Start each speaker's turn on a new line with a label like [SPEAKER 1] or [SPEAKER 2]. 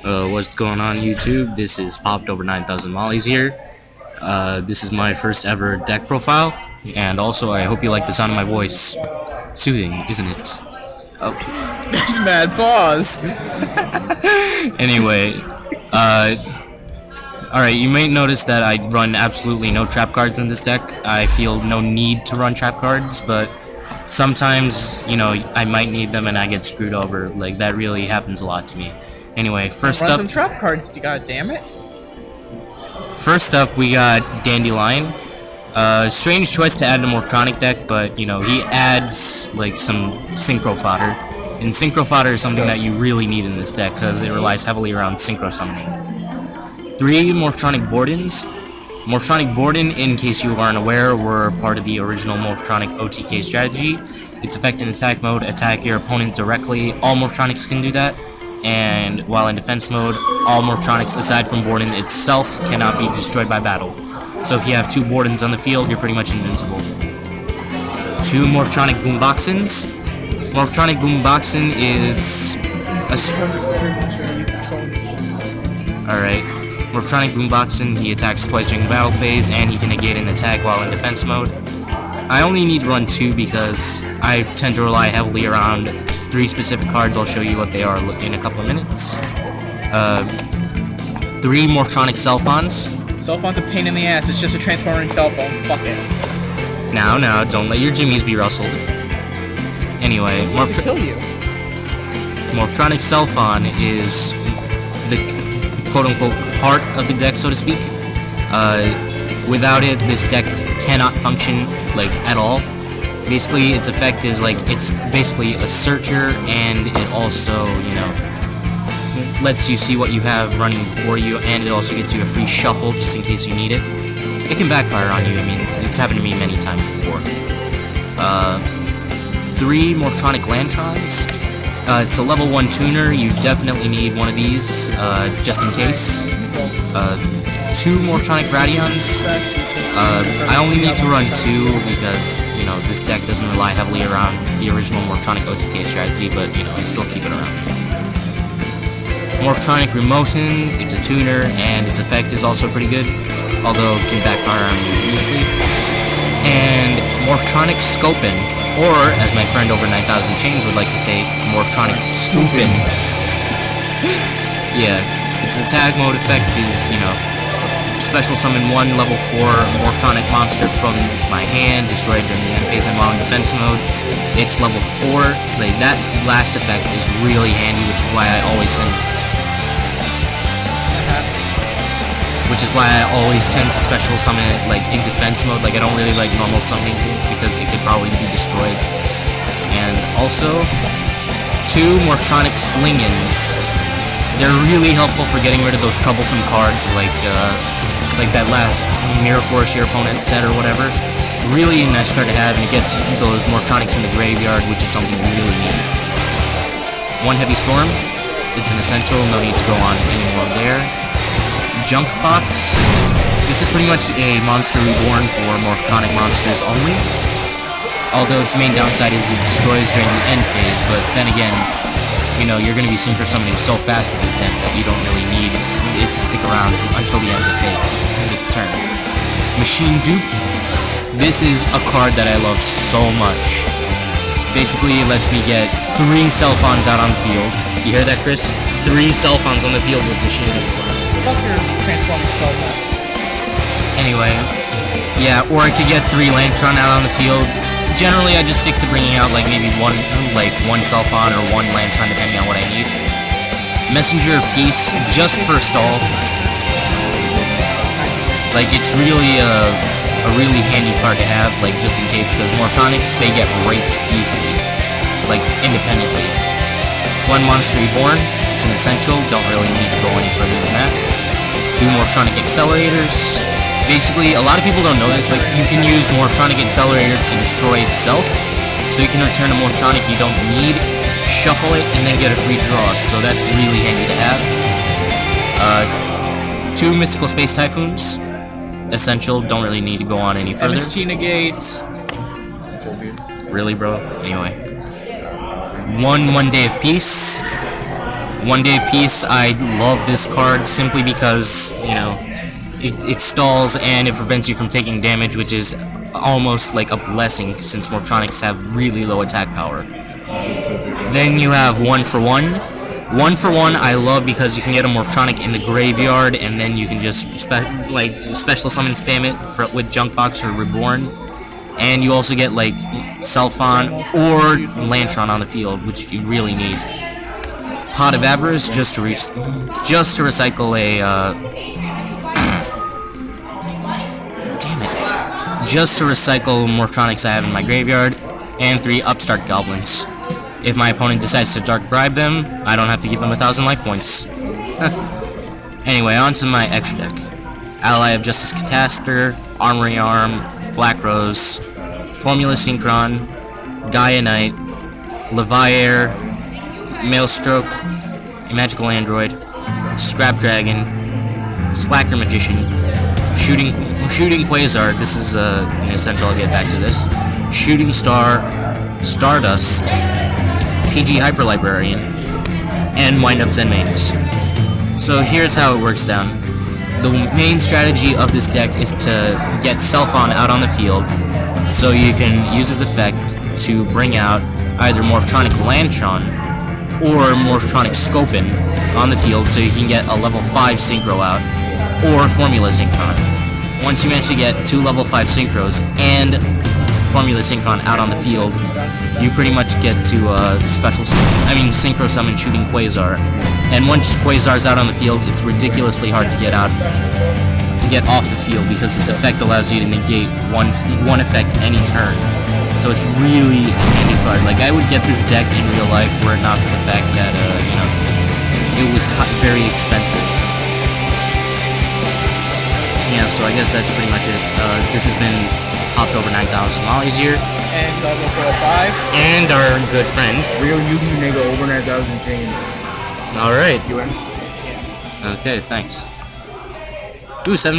[SPEAKER 1] What's going on YouTube? This is Popped Over 9,000 Mollies here. This is my first ever deck profile, and also I hope you like the sound of my voice. Soothing, isn't it? Okay.
[SPEAKER 2] That's mad pause.
[SPEAKER 1] Anyway, alright, you may notice that I run absolutely no trap cards in this deck. I feel no need to run trap cards, but sometimes, I might need them and I get screwed over. Like, that really happens a lot to me. Anyway, first
[SPEAKER 2] Run
[SPEAKER 1] up...
[SPEAKER 2] some trap cards, god damn it.
[SPEAKER 1] First up, we got Dandelion. Strange choice to add to Morphtronic deck, but, he adds, like, some Synchro fodder. And Synchro fodder is something that you really need in this deck, because it relies heavily around Synchro summoning. 3 Morphtronic Bordens. Morphtronic Borden, in case you aren't aware, were part of the original Morphtronic OTK strategy. Its effect in attack mode, attack your opponent directly. All Morphtronics can do that. And while in defense mode, all Morphtronics aside from Borden itself cannot be destroyed by battle. So if you have 2 Bordens on the field, you're pretty much invincible. 2 Morphtronic Boomboxens. Morphtronic Boomboxen is Alright. Morphtronic Boomboxen, he attacks twice during the battle phase, and he can negate an attack while in defense mode. I only need to run 2 because I tend to rely heavily around 3 specific cards. I'll show you what they are in a couple of minutes. 3 Morphtronic Cellphons.
[SPEAKER 2] Cellphone's a pain in the ass, it's just a transformer in cell phone, fuck it.
[SPEAKER 1] Now, don't let your jimmies be rustled. Anyway,
[SPEAKER 2] kill you.
[SPEAKER 1] Morphtronic Cellphon is the quote-unquote heart of the deck, so to speak. Without it, this deck cannot function, like, at all. Basically, its effect is, like, it's basically a searcher, and it also, lets you see what you have running before you, and it also gets you a free shuffle, just in case you need it. It can backfire on you, I mean, it's happened to me many times before. 3 Morphtronic Lantrons. It's a level 1 tuner, you definitely need one of these, just in case. 2 Morphtronic Radions. I only need to run 2 because, this deck doesn't rely heavily around the original Morphtronic OTK strategy, but, I still keep it around. Morphtronic Remoten, it's a tuner, and its effect is also pretty good, although it can backfire on you easily. And Morphtronic Scopin, or, as my friend over 9,000 Chains would like to say, Morphtronic Scoopin. Yeah, its attack mode effect is, special summon 1 level 4 Morphtronic monster from my hand, destroyed during the end phase and while in defense mode. It's level 4, like, that last effect is really handy, which is why I always tend to special summon it, like, in defense mode. Like, I don't really like normal summoning it because it could probably be destroyed. And also, 2 Morphtronic Slingins. They're really helpful for getting rid of those troublesome cards, like that last Mirror Force your opponent set or whatever. Really nice card to have, and it gets those Morphtronics in the graveyard, which is something we really need. 1 Heavy Storm. It's an essential, no need to go on anymore there. Junk Box. This is pretty much a monster reborn for Morphtronic monsters only. Although its main downside is it destroys during the end phase, but then again, you're going to be synchro summoning so fast with this deck that you don't really need it to stick around until the end of the turn. Machine Dupe. This is a card that I love so much. Basically, it lets me get 3 Cellphons out on the field. You hear that, Chris? 3 Cellphons on the field with Machine Dupe.
[SPEAKER 2] Fuck your transforming cellphones.
[SPEAKER 1] Anyway, yeah, or I could get 3 Lantron out on the field. Generally, I just stick to bringing out, like, maybe one Cellphon or 1 Lantron, depending on what I need. Messenger of Peace, just for stall. Like, it's really a really handy card to have, like, just in case, because Morphtronics, they get raped easily, like, independently. 1 Monster Reborn, it's an essential, don't really need to go any further than that. 2 Morphtronic Accelerators. Basically, a lot of people don't know this, but you can use Morphtronic Accelerator to destroy itself, so you can return a Morphtronic you don't need, shuffle it, and then get a free draw, so that's really handy to have. 2 Mystical Space Typhoons. Essential, don't really need to go on any further.
[SPEAKER 2] MST negates.
[SPEAKER 1] Really, bro? Anyway. 1 Day of Peace. One Day of Peace, I love this card simply because, you know, it stalls and it prevents you from taking damage, which is almost like a blessing since Morphtronics have really low attack power. Then you have One for One. One for One I love because you can get a Morphtronic in the graveyard and then you can just special summon spam it with Junkbox or Reborn. And you also get like Selphon or Lantron on the field, which you really need. Pot of Avarice just to recycle a damn it. Just to recycle Morphtronics I have in my graveyard, and 3 Upstart Goblins. If my opponent decides to Dark Bribe them, I don't have to give them 1,000 life points. Anyway, on to my extra deck. Ally of Justice Cataster, Armory Arm, Black Rose, Formula Synchron, Gaia Knight, Leviair, Maelstroke, a Magical Android, Scrap Dragon, Slacker Magician, Shooting Quasar, this is an essential, I'll get back to this, Shooting Star, Stardust, TG Hyper Librarian, and Wind Up Zenmaines. So here's how it works down. The main strategy of this deck is to get Selphon out on the field, so you can use his effect to bring out either Morphtronic Lantron or Morphtronic Scopin on the field, so you can get a level 5 Synchro out, or Formula Synchron. Once you manage to get 2 level 5 Synchros and Formula Synchron out on the field, you pretty much get to Synchro Summon Shooting Quasar. And once Quasar's out on the field, it's ridiculously hard to get off the field because its effect allows you to negate one effect any turn. So it's really a handy card. Like, I would get this deck in real life were it not for the fact that, it was very expensive. Yeah, so I guess that's pretty much it. This has been Hopped Over 9,000 Mollies here.
[SPEAKER 2] And Level 405.
[SPEAKER 1] And our good friend.
[SPEAKER 3] Real Yugi nigga over 9,000 chains.
[SPEAKER 1] Alright.
[SPEAKER 3] You in?
[SPEAKER 1] Okay, thanks. Ooh, 7